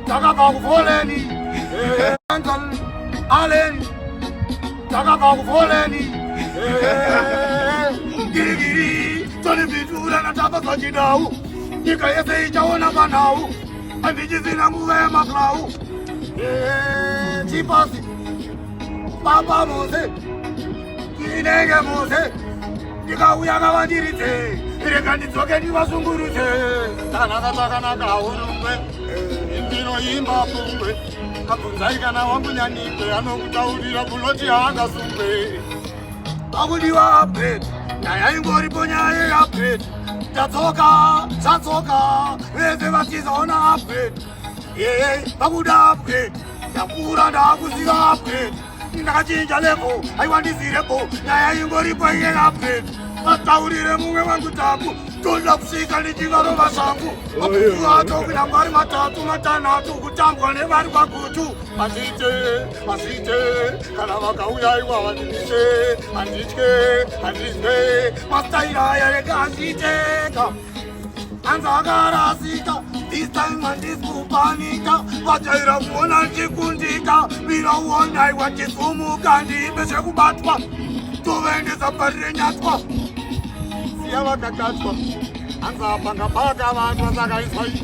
Takabau foleni, Allen, Takabau foleni, Giri, Tony Bitura na Tabaka Jinau, Nika Yase Jawana Manau, and the Jizina Move Maclau, Chipasi, Papa Mose, Kinega Mose, Nika Uyagawa Dirite, Rekandi Tokeni Wasungurute, Tanaka Takanaka Urumbe. Indino imba pumbe, apunzaika na wangu nyanipe, anokutaurira kuloti akasumbe. Pakudiwa upgrade, nyaya ingori ponyaye upgrade. Tatsoka, vese vatizaona upgrade. Pakuda upgrade, yakura ndakusika upgrade. Ndakachinja level, aiwandisirepo, nyaya ingori ponye upgrade. Ataurire mumwe wangu tabu. Tola kusika nijingarova sangu Apuku ato vina mbari matatu matanatu Kutambwa ne bari kwa kutu Asite Kana waka uyaiwa wadilishe Andike Mastaira ya reka asiteka Anzagara asika This time and this kupanika Wajaira kuona nchikundika Bila uona iwa chisumuka Ndibeshe kubatwa Tuvende zapari nyatwa Yavakakatwa anzapanga paka vanhu vasakaiswai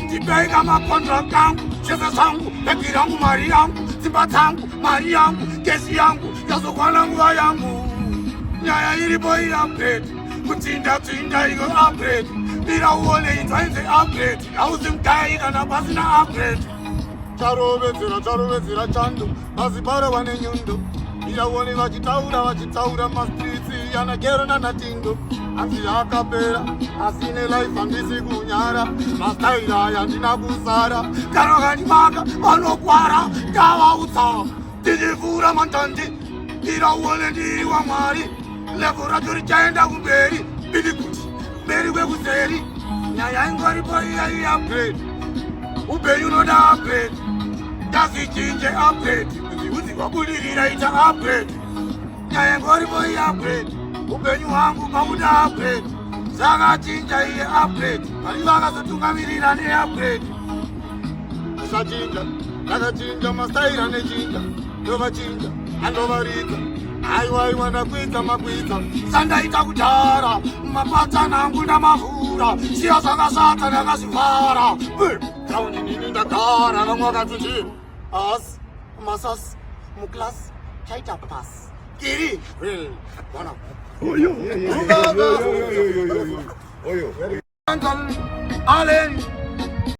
ndibeka makontrakt angu zvese zvangu bhegi rangu mari yangu dzimba dzangu mari yangu gesi yangu yazokwana nguva yangu nyaya iripo iupgrade kutsinda iko upgrade bira uone inzwainze upgrade hauzi mudai kana pasina upgrade charovedzera chando pasi parova nenyundo Irawone vachitaura mastritsi yanagero nanatindo Asi yakapera, asine life andisi kunyara Mastaira yandina kusara Karogani maka, vanokwara, kava utsa Tijifura mantandi, irawone ndiri wa mwari Laboratori chaenda kumberi, bidikuti, mberi kwekuseri Nyaya ingori iya i-upgrade Upenyu unoda upgrade Tasichinje upgrade Wakulirira ita upgrade Nyaya ngoripo i-upgrade Upenyu wangu pauda upgrade Saka chinja iye upgrade Palivaka sotungamirira ne-upgrade Asachinja, nakachinja mastaira nechinja Ndova chinja, andova rika Aiwa ndakwidza makwidza Sandaita kudhara Mapata nangu ndamavhura Siya zvakashata ndakazvivhara Kauni nini ndagara Vamwe vakatuti Asi, masasi Muklas, chaita pass. Kiri, real, one up. Oyo. Allen.